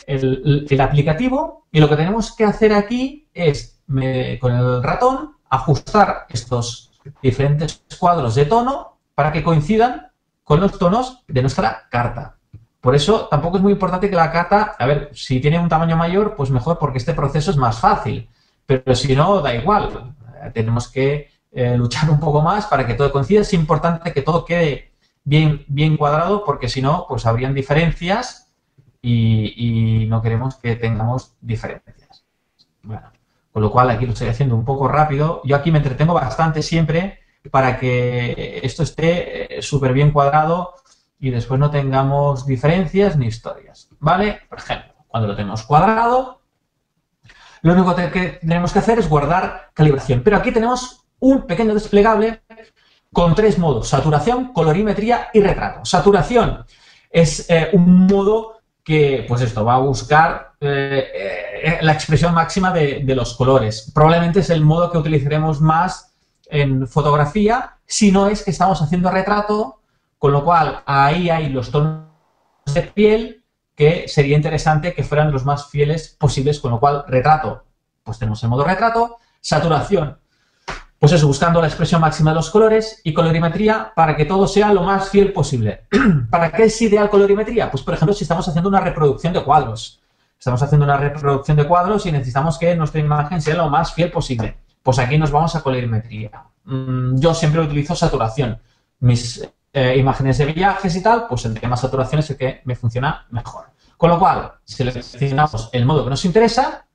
el aplicativo y lo que tenemos que hacer aquí es, con el ratón, ajustar estos diferentes cuadros de tono para que coincidan con los tonos de nuestra carta. Por eso tampoco es muy importante que la carta, a ver, si tiene un tamaño mayor, pues mejor, porque este proceso es más fácil. Pero si no, da igual. Tenemos que luchar un poco más para que todo coincida. Es importante que todo quede bien cuadrado, porque si no, pues habrían diferencias y no queremos que tengamos diferencias. Bueno, con lo cual aquí lo estoy haciendo un poco rápido. Yo aquí me entretengo bastante siempre para que esto esté súper bien cuadrado y después no tengamos diferencias ni historias, ¿vale? Por ejemplo, cuando lo tenemos cuadrado, lo único que tenemos que hacer es guardar calibración. Pero aquí tenemos un pequeño desplegable con 3 modos: saturación, colorimetría y retrato. Saturación es un modo que, pues esto, va a buscar la expresión máxima de los colores. Probablemente es el modo que utilizaremos más en fotografía, si no es que estamos haciendo retrato, con lo cual ahí hay los tonos de piel que sería interesante que fueran los más fieles posibles, con lo cual retrato, pues tenemos el modo retrato, saturación, pues eso, buscando la expresión máxima de los colores, y colorimetría para que todo sea lo más fiel posible. ¿Para qué es ideal colorimetría? Pues por ejemplo, si estamos haciendo una reproducción de cuadros. Estamos haciendo una reproducción de cuadros y necesitamos que nuestra imagen sea lo más fiel posible. Pues aquí nos vamos a colorimetría. Yo siempre utilizo saturación. Mis imágenes de viajes y tal, pues el tema saturación es el que me funciona mejor. Con lo cual, seleccionamos el modo que nos interesa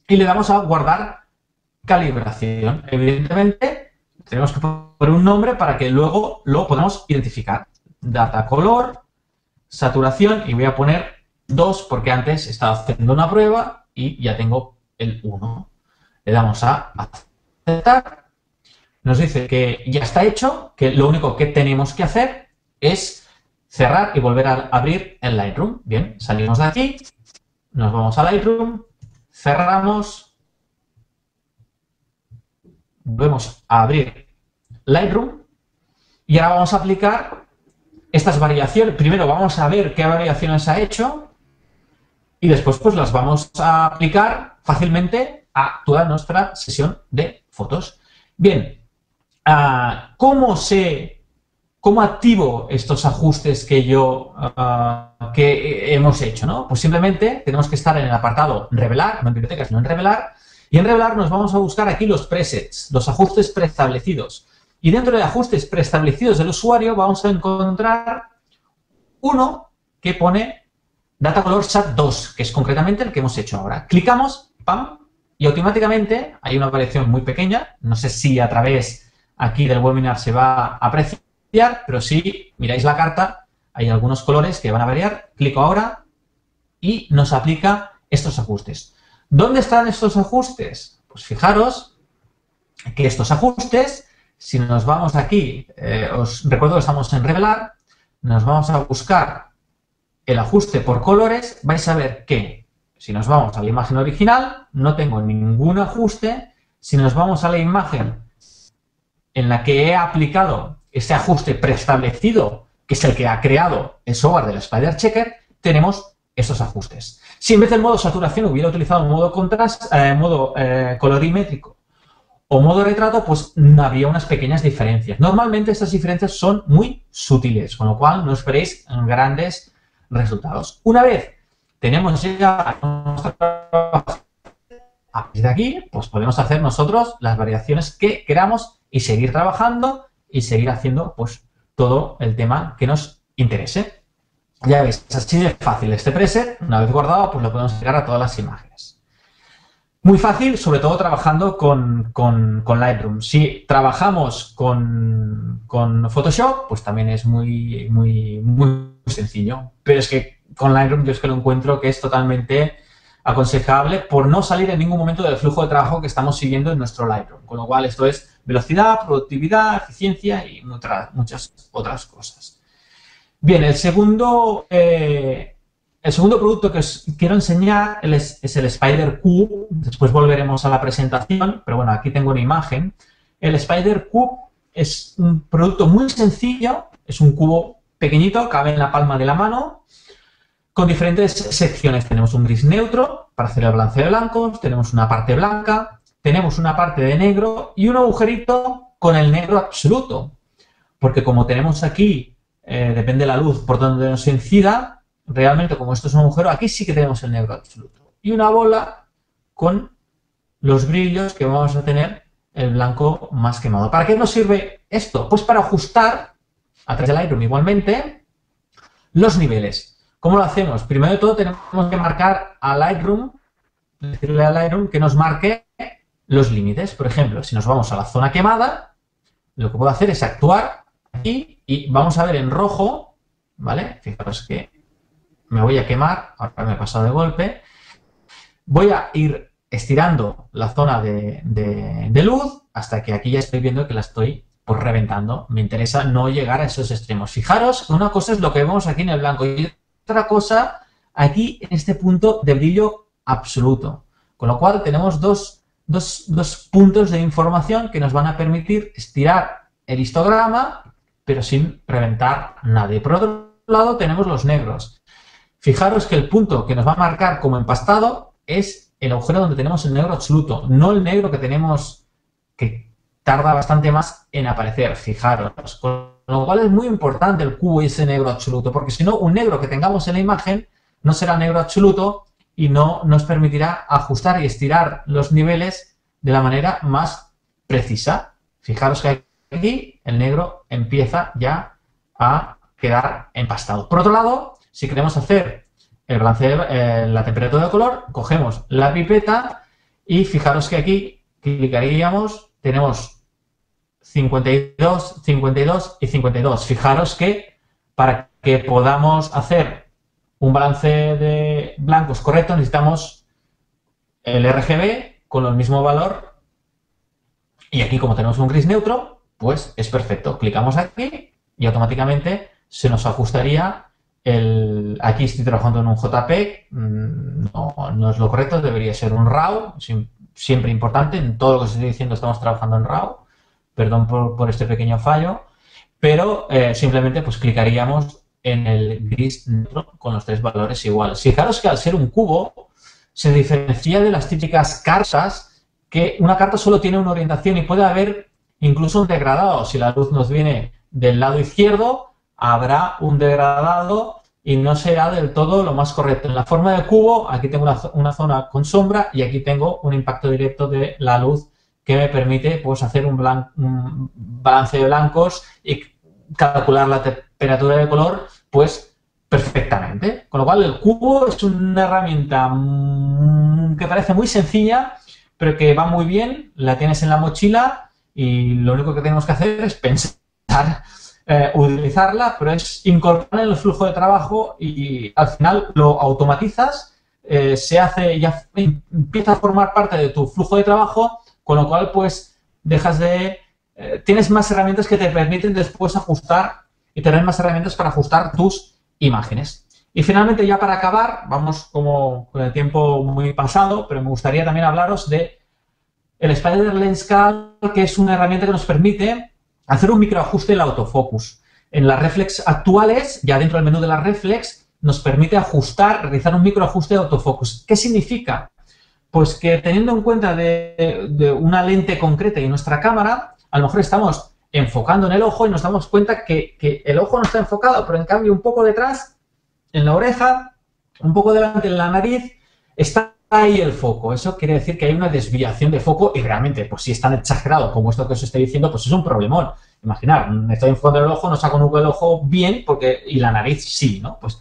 y le damos a guardar calibración. Evidentemente, tenemos que poner un nombre para que luego lo podamos identificar. Data color, saturación, y voy a poner 2 porque antes estaba haciendo una prueba y ya tengo el 1. Le damos a aceptar. Nos dice que ya está hecho, que lo único que tenemos que hacer es cerrar y volver a abrir el Lightroom. Bien, salimos de aquí, nos vamos a Lightroom, cerramos, volvemos a abrir Lightroom y ahora vamos a aplicar estas variaciones. Primero vamos a ver qué variaciones ha hecho y después pues las vamos a aplicar fácilmente a toda nuestra sesión de fotos. Bien, ¿cómo activo estos ajustes que hemos hecho, ¿no? Pues simplemente tenemos que estar en el apartado Revelar, no en bibliotecas, sino en Revelar, y en Revelar nos vamos a buscar aquí los presets, los ajustes preestablecidos. Y dentro de ajustes preestablecidos del usuario vamos a encontrar uno que pone Data Color SAT2, que es concretamente el que hemos hecho ahora. Clicamos, ¡pam!, y automáticamente hay una variación muy pequeña. No sé si a través aquí del webinar se va a apreciar, pero si miráis la carta, hay algunos colores que van a variar. Clico ahora y nos aplica estos ajustes. ¿Dónde están estos ajustes? Pues fijaros que estos ajustes, si nos vamos aquí, os recuerdo que estamos en Revelar, nos vamos a buscar el ajuste por colores, vais a ver que si nos vamos a la imagen original, no tengo ningún ajuste. Si nos vamos a la imagen en la que he aplicado este ajuste preestablecido, que es el que ha creado el software del Spider Checker, tenemos estos ajustes. Si en vez del modo saturación hubiera utilizado un modo colorimétrico o modo retrato, pues habría unas pequeñas diferencias. Normalmente estas diferencias son muy sutiles, con lo cual no esperéis grandes resultados. Una vez tenemos ya a partir de aquí, pues podemos hacer nosotros las variaciones que queramos y seguir trabajando y seguir haciendo pues todo el tema que nos interese. Ya veis, es así de fácil este preset. Una vez guardado, pues lo podemos pegar a todas las imágenes. Muy fácil, sobre todo trabajando con Lightroom. Si trabajamos con Photoshop, pues también es muy sencillo. Pero es que con Lightroom yo es que lo encuentro que es totalmente aconsejable por no salir en ningún momento del flujo de trabajo que estamos siguiendo en nuestro Lightroom. Con lo cual esto es velocidad, productividad, eficiencia y muchas otras cosas. Bien, el segundo producto que os quiero enseñar es el Spider Cube. Después volveremos a la presentación, pero bueno, aquí tengo una imagen. El Spider Cube es un producto muy sencillo, es un cubo pequeñito, cabe en la palma de la mano, con diferentes secciones. Tenemos un gris neutro para hacer el balance de blancos, tenemos una parte blanca, tenemos una parte de negro y un agujerito con el negro absoluto. Porque como tenemos aquí, depende de la luz por donde nos incida, realmente como esto es un agujero, aquí sí que tenemos el negro absoluto. Y una bola con los brillos que vamos a tener el blanco más quemado. ¿Para qué nos sirve esto? Pues para ajustar, a través del Lightroom igualmente, los niveles. ¿Cómo lo hacemos? Primero de todo tenemos que marcar a Lightroom, decirle a Lightroom que nos marque los límites. Por ejemplo, si nos vamos a la zona quemada, lo que puedo hacer es actuar aquí y vamos a ver en rojo, ¿vale? Fijaros que me voy a quemar, ahora me he pasado de golpe. Voy a ir estirando la zona de luz hasta que aquí ya estoy viendo que la estoy pues reventando. Me interesa no llegar a esos extremos. Fijaros, una cosa es lo que vemos aquí en el blanco y otra cosa aquí en este punto de brillo absoluto. Con lo cual tenemos dos puntos de información que nos van a permitir estirar el histograma, pero sin reventar nada. Y por otro lado tenemos los negros. Fijaros que el punto que nos va a marcar como empastado es el agujero donde tenemos el negro absoluto, no el negro que tenemos que tarda bastante más en aparecer. Fijaros, con lo cual es muy importante el cubo y ese negro absoluto, porque si no, un negro que tengamos en la imagen no será negro absoluto y no nos permitirá ajustar y estirar los niveles de la manera más precisa. Fijaros que aquí el negro empieza ya a quedar empastado. Por otro lado, si queremos hacer el balance de la temperatura de color, cogemos la pipeta y fijaros que aquí clicaríamos, tenemos 52, 52 y 52. Fijaros que para que podamos hacer un balance de blancos correcto necesitamos el RGB con el mismo valor y aquí como tenemos un gris neutro, pues es perfecto. Clicamos aquí y automáticamente se nos ajustaría aquí estoy trabajando en un JPEG, no es lo correcto, debería ser un RAW, siempre importante, en todo lo que os estoy diciendo estamos trabajando en RAW, perdón por este pequeño fallo, pero simplemente pues clicaríamos en el gris neutro con los tres valores iguales. Fijaros que al ser un cubo se diferencia de las típicas cartas, que una carta solo tiene una orientación y puede haber incluso un degradado. Si la luz nos viene del lado izquierdo, habrá un degradado y no será del todo lo más correcto. En la forma de cubo, aquí tengo una zona con sombra y aquí tengo un impacto directo de la luz que me permite pues, hacer un balance de blancos y calcular la temperatura de color pues perfectamente. Con lo cual el cubo es una herramienta que parece muy sencilla, pero que va muy bien, la tienes en la mochila y lo único que tenemos que hacer es pensar utilizarla, pero es incorporar en el flujo de trabajo y al final lo automatizas, ya empieza a formar parte de tu flujo de trabajo, con lo cual pues tienes más herramientas que te permiten después ajustar y tener más herramientas para ajustar tus imágenes. Y finalmente ya para acabar, vamos como con el tiempo muy pasado, pero me gustaría también hablaros de el Spider Lens Cal, que es una herramienta que nos permite hacer un microajuste en el autofocus. En las reflex actuales, ya dentro del menú de las reflex, nos permite realizar un microajuste de autofocus. ¿Qué significa? Pues que teniendo en cuenta de una lente concreta y nuestra cámara, a lo mejor estamos enfocando en el ojo y nos damos cuenta que el ojo no está enfocado, pero en cambio un poco detrás, en la oreja, un poco delante en la nariz, está ahí el foco. Eso quiere decir que hay una desviación de foco y realmente, pues si es tan exagerado como esto que os estoy diciendo, pues es un problemón. Imaginar, me estoy enfocando en el ojo, no saco nunca el ojo bien y la nariz sí, ¿no? Pues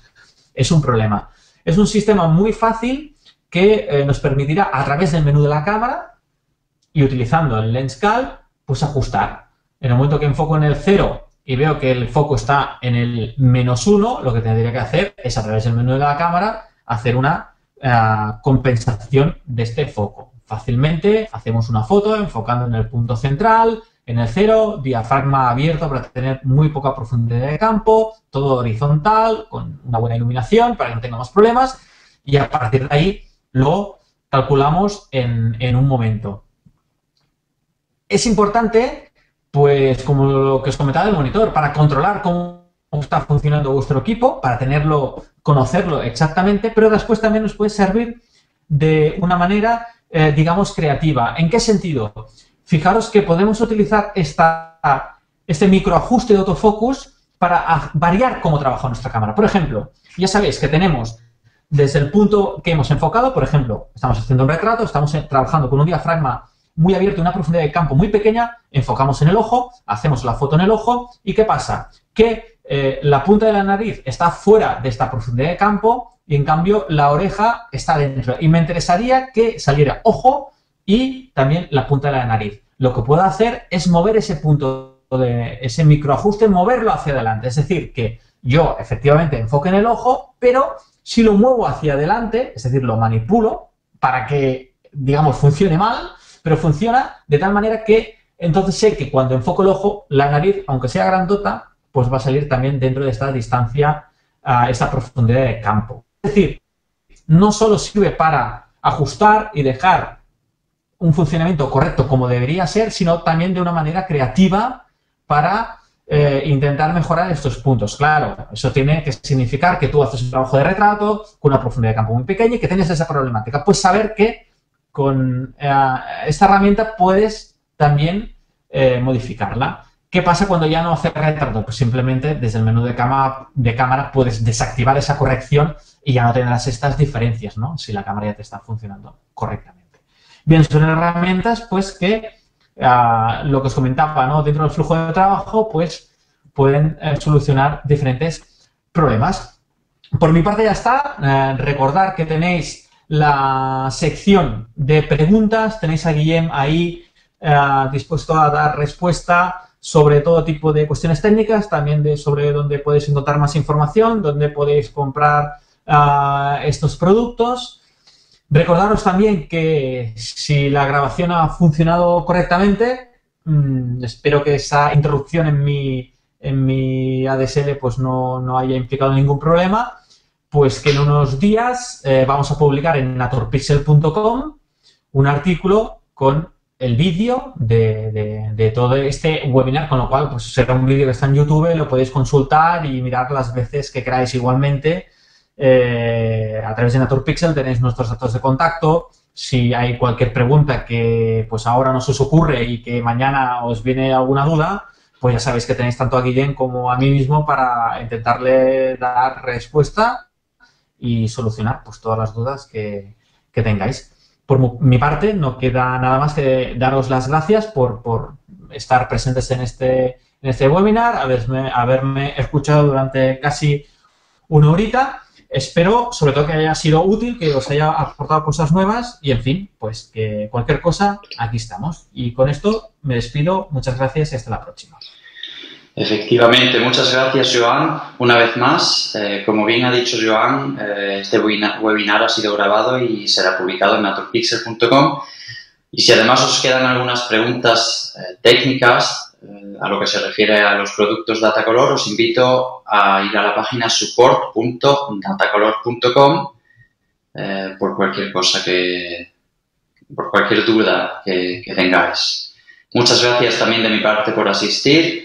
es un problema. Es un sistema muy fácil que nos permitirá a través del menú de la cámara y utilizando el Lens Cal, pues ajustar. En el momento que enfoco en el 0 y veo que el foco está en el -1, lo que tendría que hacer es a través del menú de la cámara hacer una compensación de este foco. Fácilmente hacemos una foto enfocando en el punto central, en el 0, diafragma abierto para tener muy poca profundidad de campo, todo horizontal, con una buena iluminación para que no tengamos problemas y a partir de ahí lo calculamos en un momento. Es importante, pues como lo que os comentaba del monitor, para controlar cómo está funcionando vuestro equipo, para conocerlo exactamente, pero después también nos puede servir de una manera, digamos, creativa. ¿En qué sentido? Fijaros que podemos utilizar este microajuste de autofocus para variar cómo trabaja nuestra cámara. Por ejemplo, ya sabéis que tenemos desde el punto que hemos enfocado, por ejemplo, estamos haciendo un retrato, estamos trabajando con un diafragma muy abierto y una profundidad de campo muy pequeña, enfocamos en el ojo, hacemos la foto en el ojo y ¿qué pasa? Que la punta de la nariz está fuera de esta profundidad de campo y en cambio la oreja está dentro. Y me interesaría que saliera, ojo, y también la punta de la nariz. Lo que puedo hacer es mover ese punto de ese microajuste, moverlo hacia adelante. Es decir, que yo efectivamente enfoque en el ojo, pero si lo muevo hacia adelante, es decir, lo manipulo para que, digamos, funcione mal, pero funciona de tal manera que entonces sé que cuando enfoco el ojo, la nariz, aunque sea grandota, pues va a salir también dentro de esta distancia, esta profundidad de campo. Es decir, no solo sirve para ajustar y dejar un funcionamiento correcto como debería ser, sino también de una manera creativa para intentar mejorar estos puntos. Claro, eso tiene que significar que tú haces un trabajo de retrato con una profundidad de campo muy pequeña y que tienes esa problemática. Pues saber que con esta herramienta puedes también modificarla. ¿Qué pasa cuando ya no haces retrato? Pues simplemente desde el menú de cámara puedes desactivar esa corrección y ya no tendrás estas diferencias, ¿no? Si la cámara ya te está funcionando correctamente. Bien, son herramientas pues que lo que os comentaba, ¿no? Dentro del flujo de trabajo pues pueden solucionar diferentes problemas. Por mi parte ya está. Recordar que tenéis la sección de preguntas, tenéis a Guillem ahí dispuesto a dar respuesta sobre todo tipo de cuestiones técnicas, también sobre dónde podéis encontrar más información, dónde podéis comprar estos productos. Recordaros también que si la grabación ha funcionado correctamente, espero que esa interrupción en mi ADSL pues no haya implicado ningún problema, pues que en unos días vamos a publicar en naturpixel.com un artículo con el vídeo de todo este webinar, con lo cual pues será un vídeo que está en YouTube, lo podéis consultar y mirar las veces que queráis igualmente. A través de Naturpixel tenéis nuestros datos de contacto. Si hay cualquier pregunta que pues ahora no se os ocurre y que mañana os viene alguna duda, pues ya sabéis que tenéis tanto a Guillem como a mí mismo para intentarle dar respuesta y solucionar pues todas las dudas que tengáis. Por mi parte, no queda nada más que daros las gracias por estar presentes en este webinar, haberme escuchado durante casi una horita. Espero, sobre todo, que haya sido útil, que os haya aportado cosas nuevas y, en fin, pues que cualquier cosa, aquí estamos. Y con esto me despido. Muchas gracias y hasta la próxima. Efectivamente, muchas gracias, Joan. Una vez más, como bien ha dicho Joan, este webinar ha sido grabado y será publicado en naturpixel.com. Y si además os quedan algunas preguntas técnicas a lo que se refiere a los productos Datacolor, os invito a ir a la página support.datacolor.com por cualquier duda que tengáis. Muchas gracias también de mi parte por asistir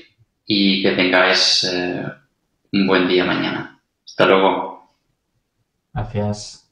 y que tengáis un buen día mañana. Hasta luego. Gracias.